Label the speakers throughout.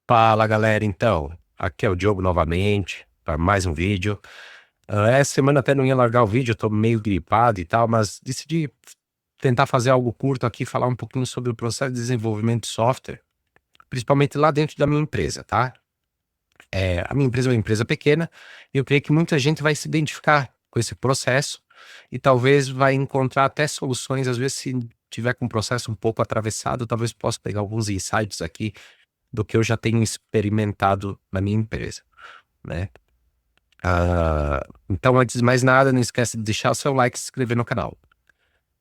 Speaker 1: Fala galera, então, aqui é o Diogo novamente, para mais um vídeo. Essa semana até não ia largar o vídeo, eu tô meio gripado e tal, mas decidi tentar fazer algo curto aqui, falar um pouquinho sobre o processo de desenvolvimento de software, principalmente lá dentro da minha empresa, tá? A minha empresa é uma empresa pequena, e eu creio que muita gente vai se identificar com esse processo e talvez vai encontrar até soluções, às vezes se tiver com um processo um pouco atravessado, talvez possa pegar alguns insights aqui do que eu já tenho experimentado na minha empresa, né? Então, antes de mais nada, não esquece de deixar o seu like e se inscrever no canal.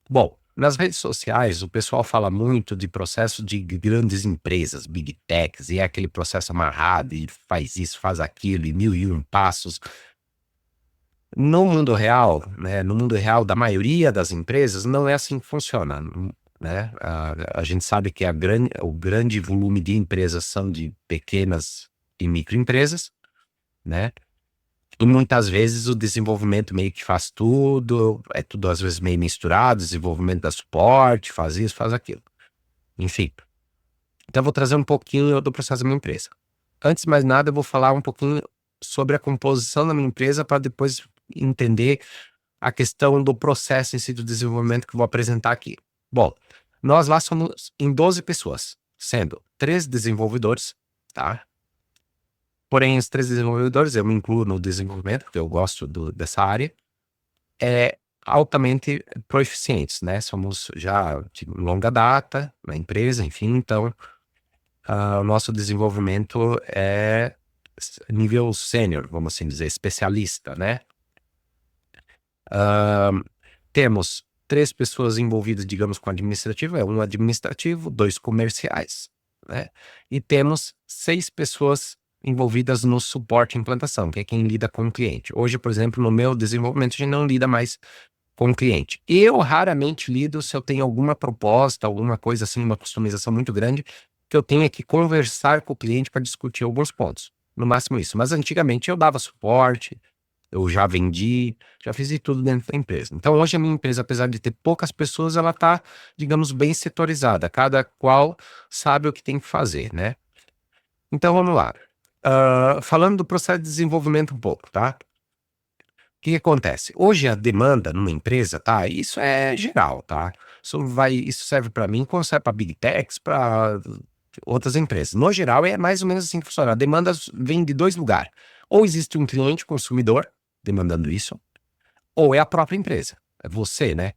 Speaker 1: Bom, nas redes sociais, o pessoal fala muito de processo de grandes empresas, Big Techs, e é aquele processo amarrado, e faz isso, faz aquilo, e mil e um passos. No mundo real, né, no mundo real da maioria das empresas, não é assim que funciona, né? A gente sabe que o grande volume de empresas são de pequenas e microempresas, né? E muitas vezes o desenvolvimento meio que faz tudo, é tudo às vezes meio misturado, desenvolvimento da suporte, faz isso, faz aquilo. Enfim, então eu vou trazer um pouquinho do processo da minha empresa. Antes de mais nada, eu vou falar um pouquinho sobre a composição da minha empresa para depois entender a questão do processo em si do desenvolvimento que eu vou apresentar aqui. Bom, nós lá somos em 12 pessoas, sendo 3 desenvolvedores, tá? Porém, os 3 desenvolvedores, eu me incluo no desenvolvimento, porque eu gosto dessa área, é altamente proficientes, né? Somos já de longa data na empresa, enfim, então o nosso desenvolvimento é nível sênior, vamos assim dizer, especialista, né? Temos 3 pessoas envolvidas, digamos, com administrativo, um administrativo, 2 comerciais, né? E temos 6 pessoas envolvidas no suporte e implantação, que é quem lida com o cliente. Hoje, por exemplo, no meu desenvolvimento, a gente não lida mais com o cliente. Eu raramente lido se eu tenho alguma proposta, alguma coisa assim, uma customização muito grande, que eu tenha que conversar com o cliente para discutir alguns pontos. No máximo isso. Mas antigamente eu dava suporte, eu já vendi, já fiz de tudo dentro da empresa. Então hoje a minha empresa, apesar de ter poucas pessoas, ela está, digamos, bem setorizada. Cada qual sabe o que tem que fazer, né? Então vamos lá. Falando do processo de desenvolvimento um pouco, tá? O que que acontece? Hoje a demanda numa empresa, tá? Isso é geral, tá? Isso serve para mim, como serve para Big Techs, para outras empresas. No geral, é mais ou menos assim que funciona. A demanda vem de 2 lugares. Ou existe um cliente consumidor demandando isso, ou é a própria empresa. É você, né?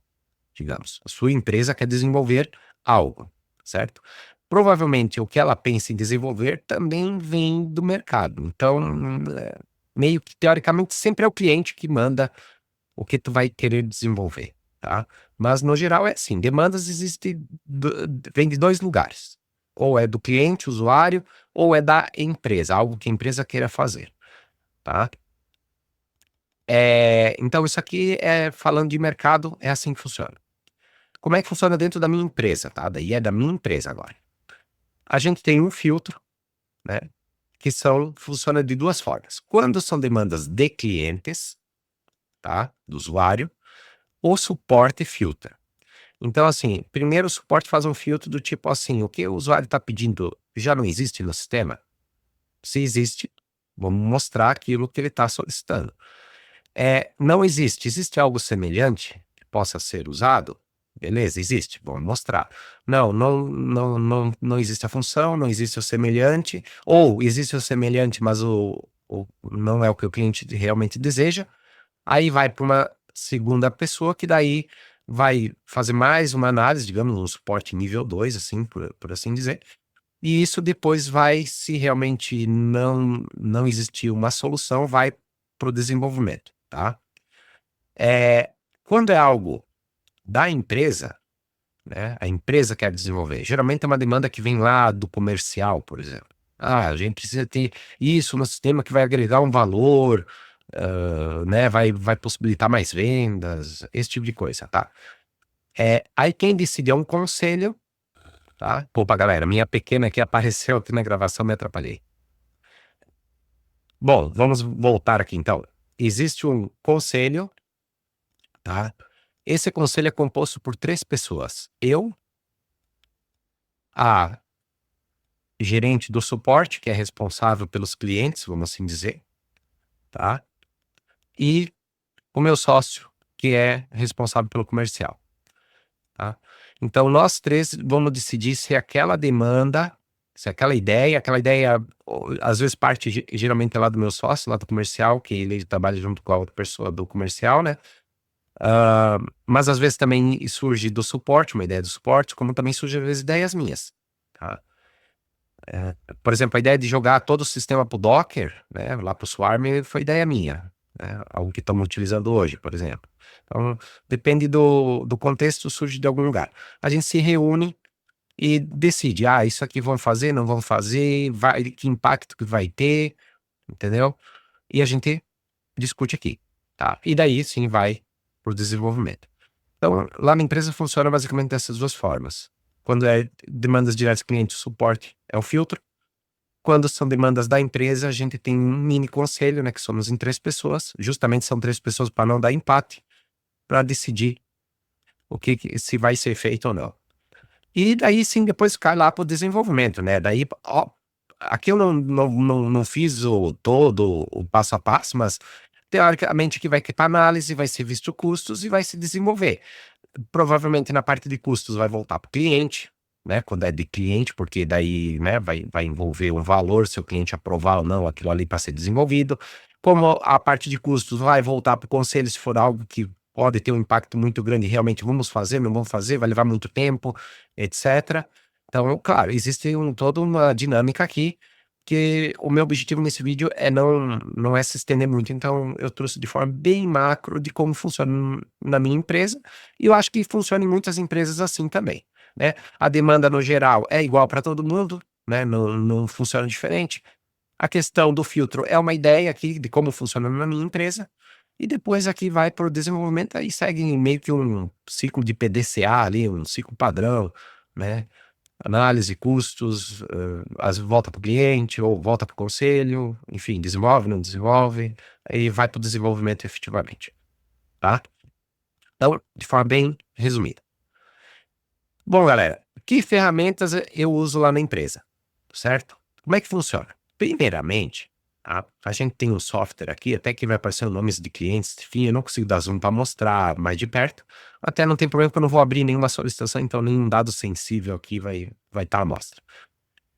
Speaker 1: Digamos. A sua empresa quer desenvolver algo, certo? Provavelmente o que ela pensa em desenvolver também vem do mercado. Então, meio que teoricamente sempre é o cliente que manda o que tu vai querer desenvolver, tá? Mas no geral é assim, demandas existem, vem de 2 lugares. Ou é do cliente, usuário, ou é da empresa, algo que a empresa queira fazer, tá? Então isso aqui falando de mercado, é assim que funciona. Como é que funciona dentro da minha empresa, tá? Daí é da minha empresa agora. A gente tem um filtro, né? Funciona de 2 formas. Quando são demandas de clientes, tá? Do usuário, o suporte filtra. Então, assim, primeiro o suporte faz um filtro do tipo assim, o que o usuário está pedindo já não existe no sistema? Se existe, vamos mostrar aquilo que ele está solicitando. Não existe, existe algo semelhante que possa ser usado? Beleza, existe, vamos mostrar. Não existe a função, não existe o semelhante, ou existe o semelhante, mas não é o que o cliente realmente deseja. Aí vai para uma segunda pessoa que daí vai fazer mais uma análise, digamos, um suporte nível 2, assim, por assim dizer. E isso depois vai, se realmente não existir uma solução, vai para o desenvolvimento, tá? Quando é algo da empresa, né, a empresa quer desenvolver, geralmente é uma demanda que vem lá do comercial, por exemplo. Ah, a gente precisa ter isso no sistema que vai agregar um valor, né, vai possibilitar mais vendas, esse tipo de coisa, tá? Aí quem decide é um conselho, tá? Opa, galera, minha pequena aqui apareceu aqui na gravação, me atrapalhei. Bom, vamos voltar aqui então. Existe um conselho, tá? Esse conselho é composto por 3 pessoas. Eu, a gerente do suporte, que é responsável pelos clientes, vamos assim dizer, tá? E o meu sócio, que é responsável pelo comercial, tá? Então, nós três vamos decidir se aquela demanda, se aquela ideia, às vezes parte geralmente é lá do meu sócio, lá do comercial, que ele trabalha junto com a outra pessoa do comercial, né? Mas às vezes também surge do suporte, uma ideia do suporte, como também surge às vezes ideias minhas, tá? Por exemplo, a ideia de jogar todo o sistema pro Docker, né, lá pro Swarm, foi ideia minha, né? Algo que estamos utilizando hoje, por exemplo. Então, depende do contexto, surge de algum lugar. A gente se reúne e decide, isso aqui vão fazer, não vão fazer, que impacto que vai ter, entendeu? E a gente discute aqui, tá? E daí sim vai pro desenvolvimento. Então, lá na empresa funciona basicamente dessas duas formas. Quando é demandas diretas cliente, suporte é o filtro. Quando são demandas da empresa, a gente tem um mini conselho, né, que somos em 3 pessoas. Justamente são 3 pessoas para não dar empate, para decidir se vai ser feito ou não. E daí sim, depois cai lá para o desenvolvimento, né? Daí, ó, aqui eu não fiz todo o passo a passo, mas teoricamente que vai para análise, vai ser visto custos e vai se desenvolver. Provavelmente na parte de custos vai voltar para o cliente, né? Quando é de cliente, porque daí, né, vai envolver um valor, se o cliente aprovar ou não aquilo ali para ser desenvolvido. Como a parte de custos vai voltar para o conselho, se for algo que pode ter um impacto muito grande, realmente vamos fazer, não vamos fazer, vai levar muito tempo, etc. Então, claro, existe toda uma dinâmica aqui, que o meu objetivo nesse vídeo é não é se estender muito, então eu trouxe de forma bem macro de como funciona na minha empresa, e eu acho que funciona em muitas empresas assim também, né? A demanda no geral é igual para todo mundo, né? Não funciona diferente. A questão do filtro é uma ideia aqui de como funciona na minha empresa, e depois aqui vai para o desenvolvimento, aí segue meio que um ciclo de PDCA ali, um ciclo padrão, né? Análise, custos, volta para o cliente ou volta para o conselho, enfim, desenvolve, não desenvolve, aí vai para o desenvolvimento efetivamente, tá? Então, de forma bem resumida. Bom, galera, que ferramentas eu uso lá na empresa, certo? Como é que funciona? Primeiramente, a gente tem um software aqui, até que vai aparecer os nomes de clientes, enfim, eu não consigo dar zoom para mostrar mais de perto, até não tem problema que eu não vou abrir nenhuma solicitação, então nenhum dado sensível aqui vai estar à mostra.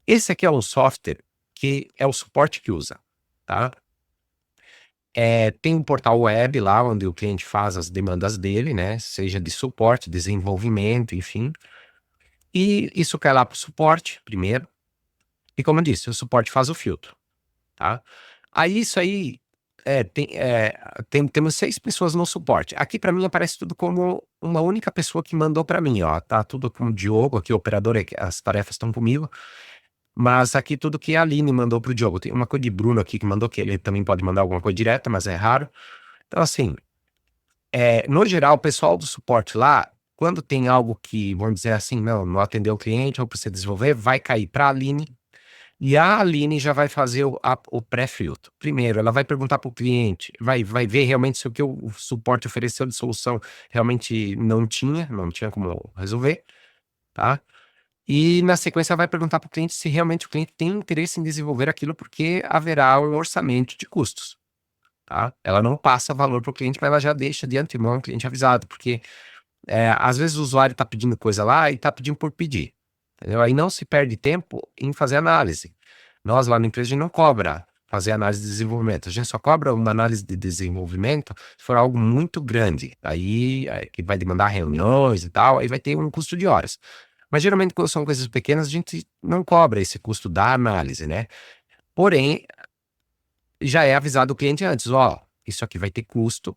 Speaker 1: Esse aqui é um software que é o suporte que usa, tá? Tem um portal web lá onde o cliente faz as demandas dele, né? Seja de suporte, desenvolvimento, enfim. E isso cai lá para o suporte primeiro. E como eu disse, o suporte faz o filtro, tá? Aí isso aí temos 6 pessoas no suporte. Aqui para mim aparece tudo como uma única pessoa que mandou para mim, ó. Tá tudo com o Diogo aqui, o operador, as tarefas estão comigo. Mas aqui tudo que a Aline mandou pro Diogo. Tem uma coisa de Bruno aqui que mandou, que ele também pode mandar alguma coisa direta, mas é raro. Então, assim, no geral, o pessoal do suporte lá, quando tem algo que, vamos dizer assim, não atendeu o cliente ou precisa desenvolver, vai cair para a Aline. E a Aline já vai fazer o pré-filtro. Primeiro, ela vai perguntar para o cliente, vai ver realmente se o que o suporte ofereceu de solução realmente não tinha como resolver, tá? E na sequência ela vai perguntar para o cliente se realmente o cliente tem interesse em desenvolver aquilo, porque haverá um orçamento de custos, tá? Ela não passa valor para o cliente, mas ela já deixa de antemão o cliente avisado, porque às vezes o usuário está pedindo coisa lá e está pedindo por pedir, entendeu? Aí não se perde tempo em fazer análise. Nós lá na empresa a gente não cobra fazer análise de desenvolvimento, a gente só cobra uma análise de desenvolvimento se for algo muito grande, aí que vai demandar reuniões e tal, aí vai ter um custo de horas. Mas geralmente quando são coisas pequenas, a gente não cobra esse custo da análise, né? Porém, já é avisado o cliente antes, ó, isso aqui vai ter custo,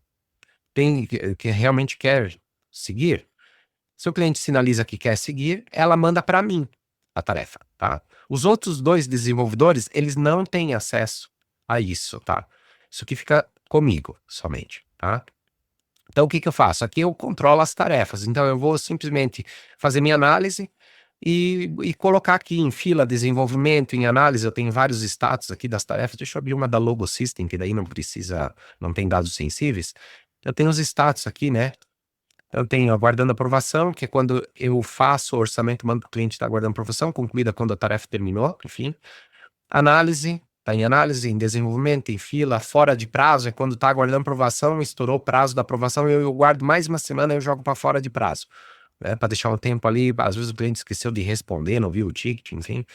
Speaker 1: tem que realmente quer seguir. Se o cliente sinaliza que quer seguir, ela manda para mim a tarefa, tá? Os outros 2 desenvolvedores, eles não têm acesso a isso, tá? Isso aqui fica comigo somente, tá? Então, o que eu faço? Aqui eu controlo as tarefas. Então, eu vou simplesmente fazer minha análise e colocar aqui em fila desenvolvimento, em análise. Eu tenho vários status aqui das tarefas. Deixa eu abrir uma da Logo System, que daí não tem dados sensíveis. Eu tenho os status aqui, né? Eu tenho aguardando aprovação, que é quando eu faço o orçamento, mando para o cliente, está aguardando aprovação, concluída quando a tarefa terminou, enfim. Análise, está em análise, em desenvolvimento, em fila, fora de prazo, é quando está aguardando aprovação, estourou o prazo da aprovação, eu guardo mais uma semana e eu jogo para fora de prazo, né? Para deixar um tempo ali, às vezes o cliente esqueceu de responder, não viu o ticket, enfim.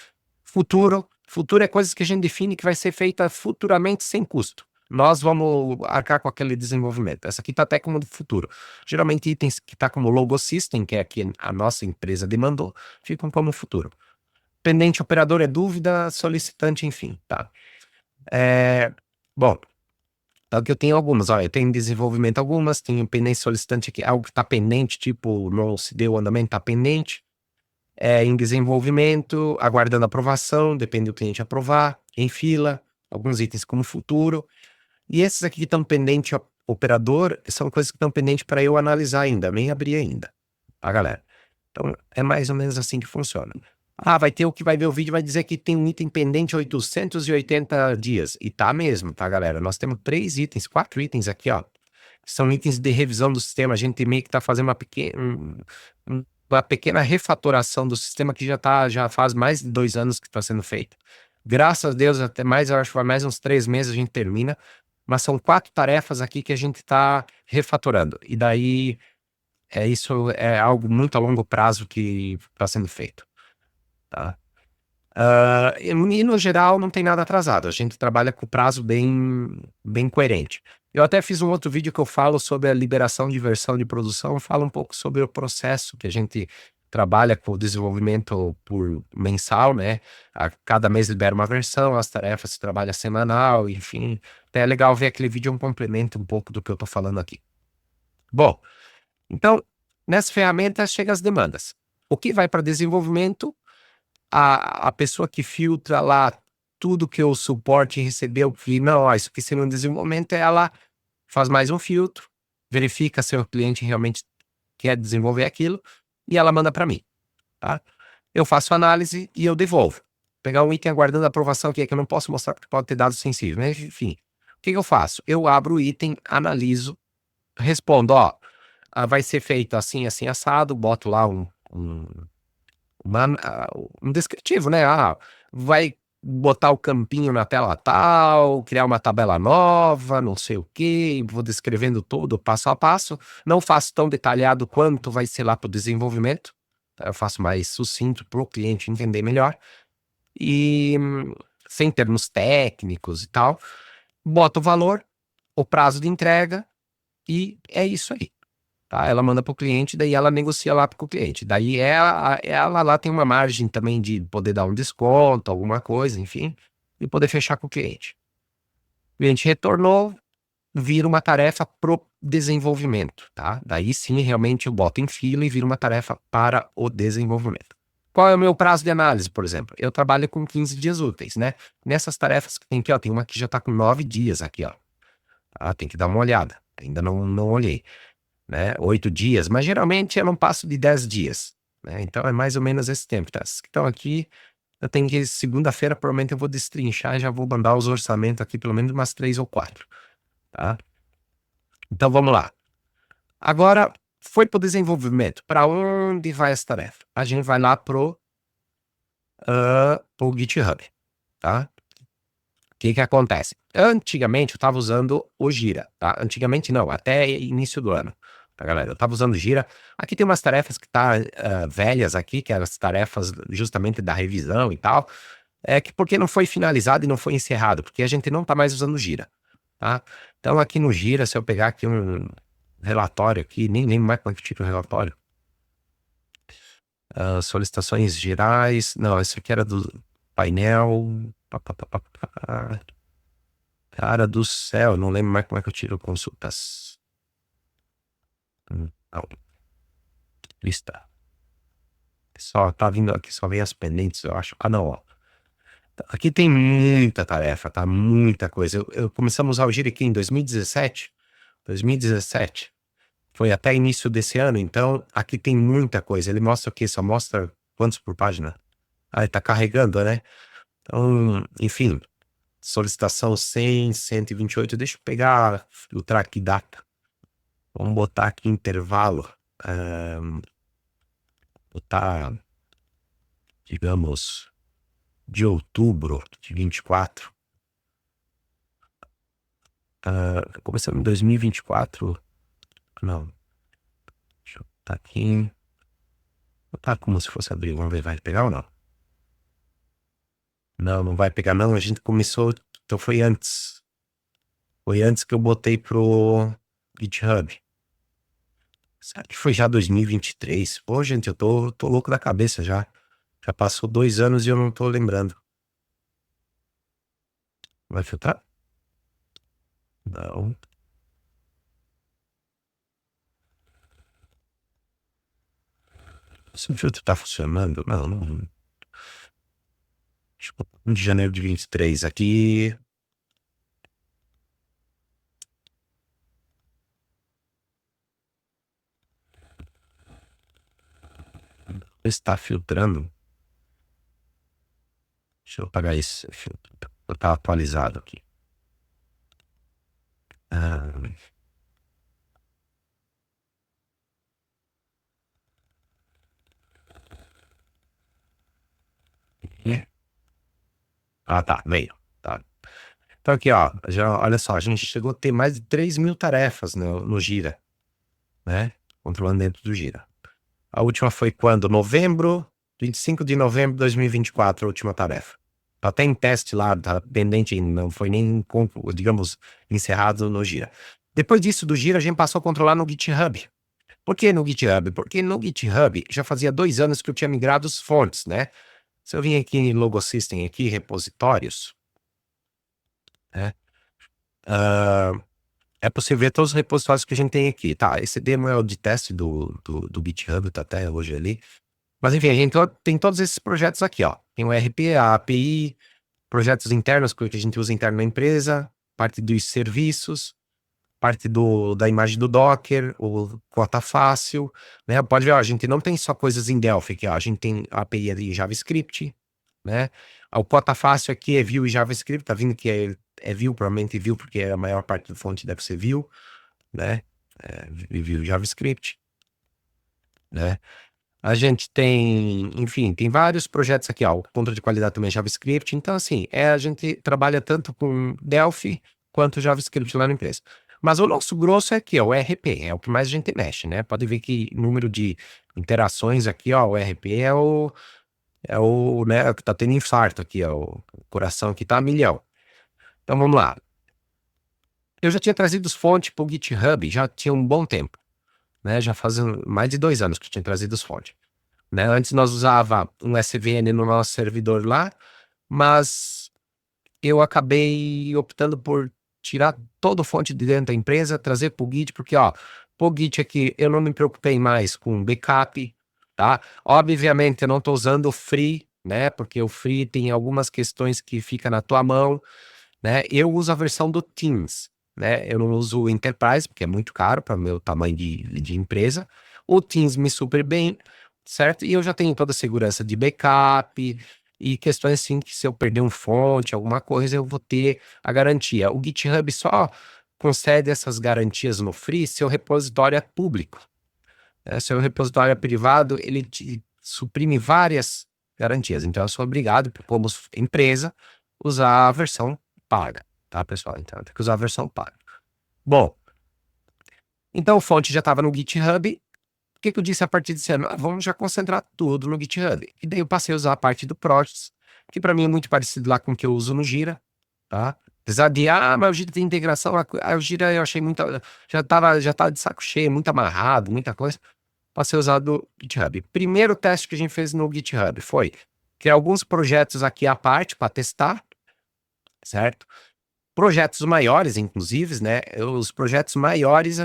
Speaker 1: Futuro é coisas que a gente define que vai ser feita futuramente sem custo. Nós vamos arcar com aquele desenvolvimento. Essa aqui está até como do futuro. Geralmente itens que está como logo system, que é que a nossa empresa demandou, ficam como futuro. Pendente operador é dúvida, solicitante, enfim, tá? Bom, então que eu tenho algumas, olha, eu tenho em desenvolvimento algumas, tenho pendente solicitante aqui, algo que está pendente, tipo, não se deu andamento, está pendente. Em desenvolvimento, aguardando aprovação, depende do cliente aprovar, em fila, alguns itens como futuro. E esses aqui que estão pendente operador, são coisas que estão pendentes para eu analisar ainda, nem abri ainda, tá, galera? Então, é mais ou menos assim que funciona. Ah, vai ter o que vai ver o vídeo, vai dizer que tem um item pendente 880 dias. E tá mesmo, tá, galera? Nós temos 3 itens, 4 itens aqui, ó. São itens de revisão do sistema. A gente meio que tá fazendo uma pequena refatoração do sistema que já faz mais de 2 anos que está sendo feito. Graças a Deus, até mais, eu acho que vai mais uns 3 meses a gente termina. Mas são 4 tarefas aqui que a gente está refatorando. E daí, isso é algo muito a longo prazo que está sendo feito, tá? E no geral não tem nada atrasado, a gente trabalha com prazo bem coerente. Eu até fiz um outro vídeo que eu falo sobre a liberação de versão de produção, falo um pouco sobre o processo que a gente trabalha com o desenvolvimento por mensal, né? A cada mês libera uma versão, as tarefas se trabalha semanal, enfim. Até é legal ver aquele vídeo, um complemento um pouco do que eu tô falando aqui. Bom, então, nessa ferramenta chegam as demandas. O que vai para desenvolvimento, a pessoa que filtra lá tudo que o suporte recebeu, que não, ó, isso aqui sendo um desenvolvimento, ela faz mais um filtro, verifica se o cliente realmente quer desenvolver aquilo e ela manda para mim, tá? Eu faço análise e eu devolvo. Pegar um item aguardando aprovação aqui, que eu não posso mostrar porque pode ter dados sensíveis, mas enfim. O que eu faço? Eu abro o item, analiso, respondo, ó, vai ser feito assim, assim, assado, boto lá um descritivo, né? Vai botar o campinho na tela tal, criar uma tabela nova, não sei o quê, vou descrevendo tudo passo a passo. Não faço tão detalhado quanto vai ser lá para o desenvolvimento, tá? Eu faço mais sucinto para o cliente entender melhor. E sem termos técnicos e tal, boto o valor, o prazo de entrega e é isso aí. Tá? Ela manda para o cliente, daí ela negocia lá com o cliente. Daí ela lá tem uma margem também de poder dar um desconto, alguma coisa, enfim, e poder fechar com o cliente. O cliente retornou, vira uma tarefa pro desenvolvimento, tá? Daí sim, realmente eu boto em fila e vira uma tarefa para o desenvolvimento. Qual é o meu prazo de análise, por exemplo? Eu trabalho com 15 dias úteis, né? Nessas tarefas que tem aqui, ó, tem uma que já tá com 9 dias aqui, ó. Tem que dar uma olhada. Ainda não olhei, né? 8 dias, mas geralmente eu não passo de 10 dias, né? Então é mais ou menos esse tempo, tá? As que estão aqui, eu tenho que segunda-feira provavelmente eu vou destrinchar e já vou mandar os orçamentos aqui, pelo menos umas 3 ou 4, tá? Então vamos lá. Agora, foi pro desenvolvimento. Para onde vai essa tarefa? A gente vai lá pro GitHub, tá? O que acontece? Antigamente eu estava usando o Gira, tá? Antigamente não, até início do ano, tá, galera? Eu estava usando o Gira. Aqui tem umas tarefas que tá velhas aqui, que eram as tarefas justamente da revisão e tal, que porque não foi finalizado e não foi encerrado, porque a gente não tá mais usando o Gira, tá? Então aqui no Gira, se eu pegar aqui um relatório aqui, nem lembro mais como é que tira o relatório. Solicitações gerais, não, esse aqui era do painel. Cara do céu, não lembro mais como é que eu tiro consultas. Não. Lista. Só tá vindo aqui, só vem as pendentes, eu acho. Não, ó. Aqui tem muita tarefa, tá? Muita coisa. Eu começamos a usar o Gira aqui em 2017. 2017. Foi até início desse ano, então aqui tem muita coisa. Ele mostra o quê? Só mostra quantos por página? Ele tá carregando, né? Então, enfim. Solicitação 100, 128. Deixa eu pegar o track data. Vamos botar aqui intervalo. Botar, digamos, de outubro de 24. Começamos em 2024. Não, deixa eu botar aqui. Botar como se fosse abril. Vamos ver, vai pegar ou não? Não, não vai pegar não. A gente começou, então foi antes. Foi antes que eu botei pro GitHub. Será que foi já 2023? Pô, gente, eu tô louco da cabeça já. Já passou 2 anos e eu não tô lembrando. Vai filtrar? Não. Se o filtro tá funcionando, não. Deixa eu botar 1 de janeiro de 23 aqui. Está filtrando. Deixa eu apagar esse filtro. Tá atualizado aqui. Ah, e- tá, veio. Tá. Então aqui, ó, já, olha só, a gente chegou a ter mais de 3.000 tarefas no Gira, né? Controlando dentro do Gira. A última foi quando? 25 de novembro de 2024, a última tarefa. Tá até em teste lá, tá pendente, não foi nem, digamos, encerrado no Gira. Depois disso, do Gira, a gente passou a controlar no GitHub. Por que no GitHub? Porque no GitHub já fazia 2 anos que eu tinha migrado as fontes, né? Se eu vim aqui em Logo System, aqui, repositórios, né? É possível ver todos os repositórios que a gente tem aqui. Tá, esse demo é o de teste do GitHub, tá até hoje ali. Mas enfim, a gente tem todos esses projetos aqui, ó. Tem o RP, a API, projetos internos que a gente usa interno na empresa, parte dos serviços, parte da imagem do Docker, o cota fácil, né? Pode ver, ó, a gente não tem só coisas em Delphi aqui, ó. A gente tem a API de JavaScript, né? O cota fácil aqui é Vue e JavaScript, tá vendo que é Vue, provavelmente Vue, porque a maior parte da fonte deve ser Vue, né? Vue e JavaScript, né? A gente tem, enfim, tem vários projetos aqui, ó, o controle de qualidade também é JavaScript, então assim, a gente trabalha tanto com Delphi quanto JavaScript lá na empresa. Mas o nosso grosso é aqui, ó, o RP, é o que mais a gente mexe, né? Pode ver que número de interações aqui, ó, o RP né, que tá tendo infarto aqui, ó, o coração aqui tá a milhão. Então vamos lá. Eu já tinha trazido as fontes para o GitHub, já tinha um bom tempo, né? Já fazem mais de 2 anos que eu tinha trazido as fontes. Né? Antes nós usava um SVN no nosso servidor lá, mas eu acabei optando por tirar toda a fonte de dentro da empresa, trazer para o Git, porque ó, pro Git aqui eu não me preocupei mais com backup, tá? Obviamente eu não estou usando o Free, né? Porque o Free tem algumas questões que fica na tua mão, né? Eu uso a versão do Teams, né? Eu não uso o Enterprise, porque é muito caro para o meu tamanho de empresa. O Teams me super bem, certo? E eu já tenho toda a segurança de backup e questões assim que se eu perder um fonte, alguma coisa, eu vou ter a garantia. O GitHub só concede essas garantias no Free se o repositório é público, né? Se o repositório é privado, ele te suprime várias garantias. Então eu sou obrigado, como empresa, usar a versão paga, tá, pessoal? Então tem que usar a versão paga. Bom, então a fonte já estava no GitHub. O que eu disse a partir desse ano? Vamos já concentrar tudo no GitHub. E daí eu passei a usar a parte do Projects, que para mim é muito parecido lá com o que eu uso no Gira, tá? Apesar de, mas o Gira tem integração, o Gira eu achei muito, já tava de saco cheio, muito amarrado, muita coisa. Passei a usar do GitHub. Primeiro teste que a gente fez no GitHub foi criar alguns projetos aqui à parte para testar, certo? Projetos maiores, inclusive, né? Os projetos maiores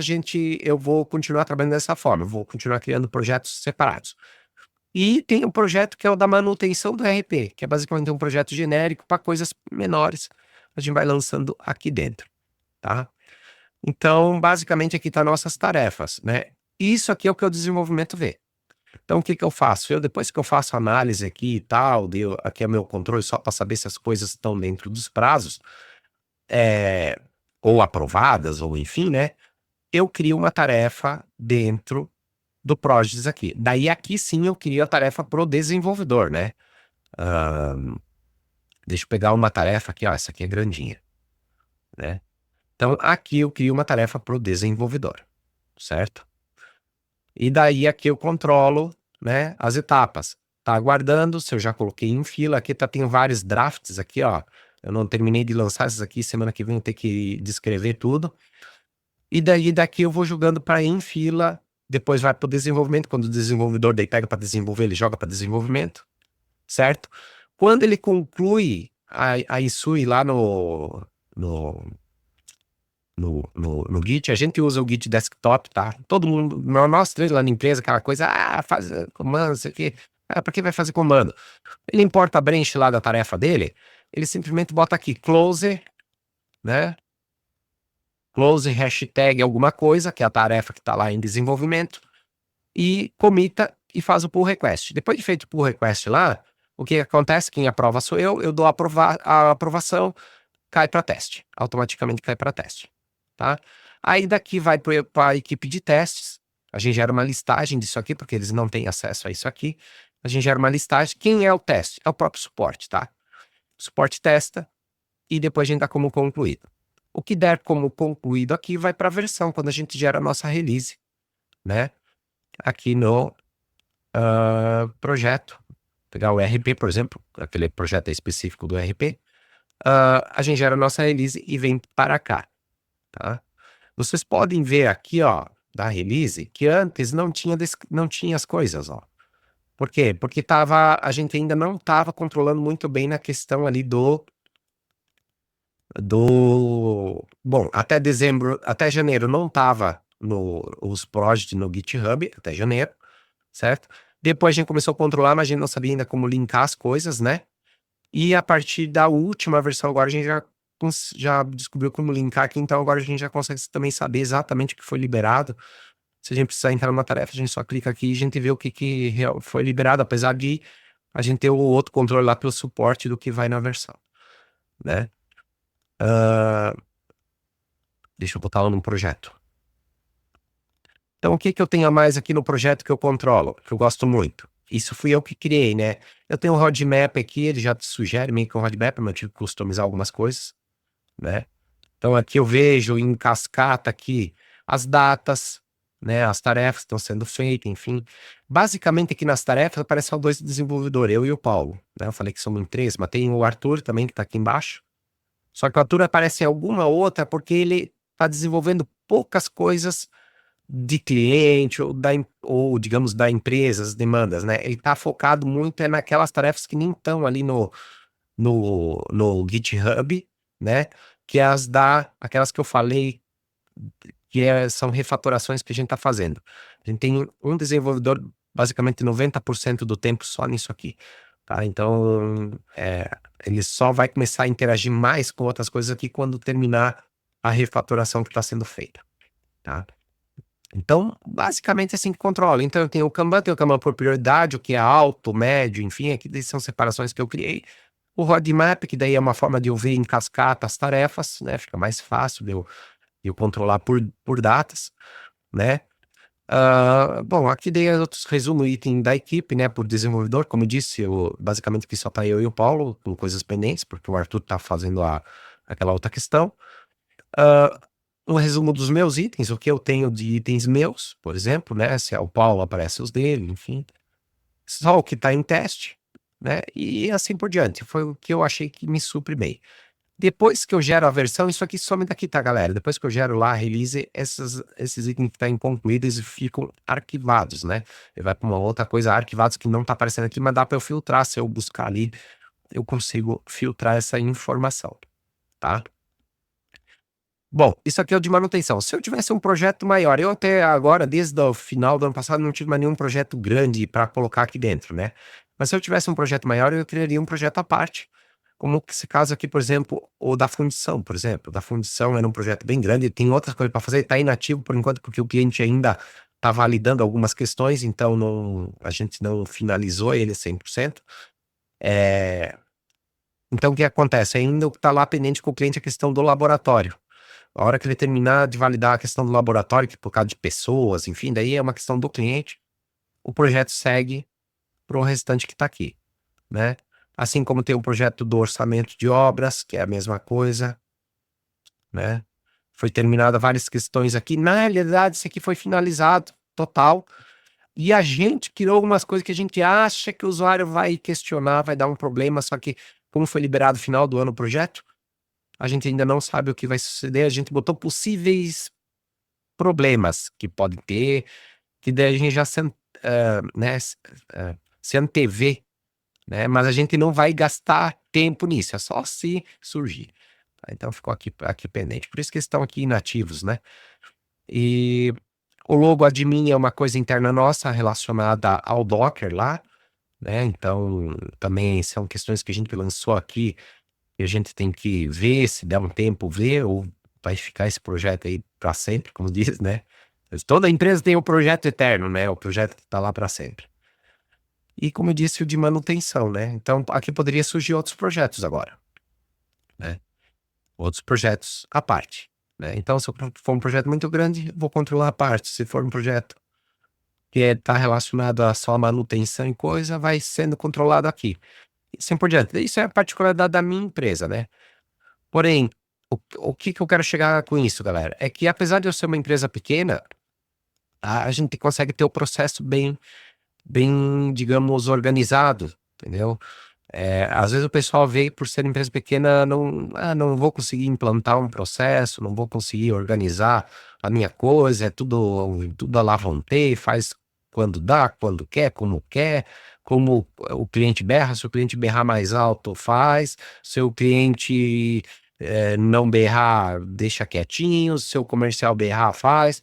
Speaker 1: eu vou continuar trabalhando dessa forma, eu vou continuar criando projetos separados. E tem um projeto que é o da manutenção do RP, que é basicamente um projeto genérico para coisas menores. A gente vai lançando aqui dentro, tá? Então, basicamente, aqui tá nossas tarefas, né? Isso aqui é o que o desenvolvimento vê. Então, o que que eu faço? Depois que eu faço análise aqui e tal, aqui é meu controle só para saber se as coisas estão dentro dos prazos, é, ou aprovadas, ou enfim, né? Eu crio uma tarefa dentro do Projects aqui. Daí aqui sim eu crio a tarefa pro desenvolvedor, né? Deixa eu pegar uma tarefa aqui, ó, essa aqui é grandinha, né? Então aqui eu crio uma tarefa pro desenvolvedor, certo? E daí aqui eu controlo, né, as etapas. Tá aguardando, se eu já coloquei em fila, aqui tem vários drafts aqui, ó. Eu não terminei de lançar esses aqui, semana que vem eu tenho que descrever tudo. E daí daqui eu vou jogando para em fila, depois vai para o desenvolvimento, quando o desenvolvedor daí pega para desenvolver, ele joga para desenvolvimento, certo? Quando ele conclui a ISUI lá no, no Git, a gente usa o Git desktop, tá? Todo mundo, nós três lá na empresa, aquela coisa, faz comando, não sei o quê. Pra que vai fazer comando? Ele importa a branch lá da tarefa dele, ele simplesmente bota aqui, close, né? Close hashtag alguma coisa, que é a tarefa que está lá em desenvolvimento, e comita e faz o pull request. Depois de feito o pull request lá, o que acontece? Quem aprova sou eu dou a aprovação, cai para teste, automaticamente cai para teste, tá? Aí daqui vai para a equipe de testes, a gente gera uma listagem disso aqui, porque eles não têm acesso a isso aqui, a gente gera uma listagem, quem é o teste? É o próprio suporte, tá? O suporte testa, e depois a gente dá como concluído. O que der como concluído aqui vai para a versão, quando a gente gera a nossa release, né? Aqui no projeto. Pegar o RP, por exemplo, aquele projeto específico do RP, a gente gera a nossa release e vem para cá, tá? Vocês podem ver aqui, ó, da release, que antes não tinha as coisas, ó. Por quê? Porque a gente ainda não estava controlando muito bem na questão ali bom, até janeiro não tava os projects no GitHub, até janeiro, certo? Depois a gente começou a controlar, mas a gente não sabia ainda como linkar as coisas, né? E a partir da última versão agora a gente já descobriu como linkar aqui, então agora a gente já consegue também saber exatamente o que foi liberado. Se a gente precisar entrar numa tarefa, a gente só clica aqui e a gente vê o que foi liberado, apesar de a gente ter o outro controle lá pelo suporte do que vai na versão, né? Deixa eu botar lá num projeto. Então, o que eu tenho a mais aqui no projeto que eu controlo, que eu gosto muito? Isso fui eu que criei, né? Eu tenho um roadmap aqui, ele já te sugere meio que um roadmap, mas eu tive que customizar algumas coisas, né? Então, aqui eu vejo em cascata aqui as datas, né? As tarefas que estão sendo feitas, enfim. Basicamente, aqui nas tarefas aparecem só dois desenvolvedores, eu e o Paulo, né? Eu falei que somos em três, mas tem o Arthur também, que está aqui embaixo. Só que o Arthur aparece em alguma outra porque ele está desenvolvendo poucas coisas de cliente ou digamos da empresa, as demandas, né? Ele está focado muito naquelas tarefas que nem estão ali no GitHub, né? Que é aquelas que eu falei, que são refatorações que a gente está fazendo. A gente tem um desenvolvedor basicamente 90% do tempo só nisso aqui, tá? Então, ele só vai começar a interagir mais com outras coisas aqui quando terminar a refatoração que está sendo feita, tá? Então, basicamente assim que controla. Então, eu tenho o Kanban por prioridade, o que é alto, médio, enfim, aqui são separações que eu criei. O roadmap, que daí é uma forma de eu ver em cascata as tarefas, né? Fica mais fácil de eu controlar por datas, né? Bom, aqui dei outros resumo item da equipe, né? Por desenvolvedor, como eu disse, basicamente aqui só tá eu e o Paulo com coisas pendentes, porque o Arthur tá fazendo aquela outra questão. Um resumo dos meus itens, o que eu tenho de itens meus, por exemplo, né? Se é o Paulo, aparece os dele, enfim. Só o que está em teste, né? E assim por diante. Foi o que eu achei que me supre bem. Depois que eu gero a versão, isso aqui some daqui, tá, galera? Depois que eu gero lá a release, esses itens que estão inconcluídos ficam arquivados, né? Ele vai para uma outra coisa, arquivados que não tá aparecendo aqui, mas dá para eu filtrar. Se eu buscar ali, eu consigo filtrar essa informação, tá? Bom, isso aqui é o de manutenção. Se eu tivesse um projeto maior, eu até agora, desde o final do ano passado, não tive mais nenhum projeto grande para colocar aqui dentro, né? Mas se eu tivesse um projeto maior, eu criaria um projeto à parte. Como esse caso aqui, por exemplo, o da fundição, por exemplo. O da fundição era um projeto bem grande, tem outras coisas para fazer, está inativo por enquanto, porque o cliente ainda está validando algumas questões, então a gente não finalizou ele 100%. Então, o que acontece? Ainda está lá pendente com o cliente a questão do laboratório. A hora que ele terminar de validar a questão do laboratório, que por causa de pessoas, enfim, daí é uma questão do cliente, o projeto segue para o restante que está aqui, né? Assim como tem o projeto do orçamento de obras, que é a mesma coisa, né? Foi terminada várias questões aqui. Na realidade, isso aqui foi finalizado total. E a gente criou algumas coisas que a gente acha que o usuário vai questionar, vai dar um problema, só que como foi liberado no final do ano o projeto, a gente ainda não sabe o que vai suceder. A gente botou possíveis problemas que podem ter, que daí a gente já né, se antevê, né? Mas a gente não vai gastar tempo nisso, é só se surgir. Então ficou aqui pendente. Por isso que eles estão aqui inativos, né? E o logo admin é uma coisa interna nossa relacionada ao Docker lá, né? Então também são questões que a gente lançou aqui e a gente tem que ver, se der um tempo, ver, ou vai ficar esse projeto aí para sempre, como diz, né? Toda empresa tem um projeto eterno, né? O projeto que está lá para sempre. E como eu disse, o de manutenção, né? Então aqui poderia surgir outros projetos agora, né? Outros projetos à parte, né? Então, se for um projeto muito grande, vou controlar a parte. Se for um projeto que está relacionado a só manutenção e coisa, vai sendo controlado aqui. E assim por diante. Isso é a particularidade da minha empresa, né? Porém, o que eu quero chegar com isso, galera? É que apesar de eu ser uma empresa pequena, a gente consegue ter o processo bem, digamos, organizado, entendeu? Às vezes o pessoal vê por ser empresa pequena, não vou conseguir implantar um processo, não vou conseguir organizar a minha coisa, é tudo à la vontade, faz quando dá, quando quer, como o cliente berra, se o cliente berrar mais alto, faz, se o cliente não berrar, deixa quietinho, se o comercial berrar, faz.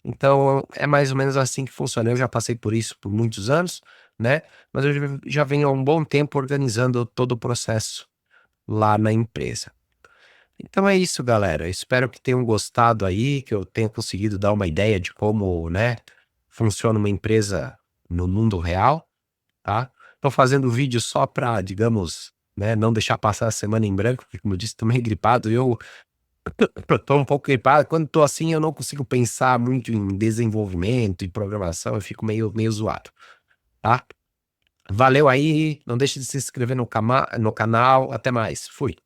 Speaker 1: Então, é mais ou menos assim que funciona. Eu já passei por isso por muitos anos, né? Mas eu já venho há um bom tempo organizando todo o processo lá na empresa. Então é isso, galera. Espero que tenham gostado aí, que eu tenha conseguido dar uma ideia de como, né, funciona uma empresa no mundo real, tá? Tô fazendo vídeo só para, digamos, né, não deixar passar a semana em branco, porque como eu disse, tô meio gripado e eu tô um pouco gripado. Quando tô assim, eu não consigo pensar muito em desenvolvimento e programação, eu fico meio zoado, tá? Valeu aí, não deixe de se inscrever no canal. Até mais. Fui.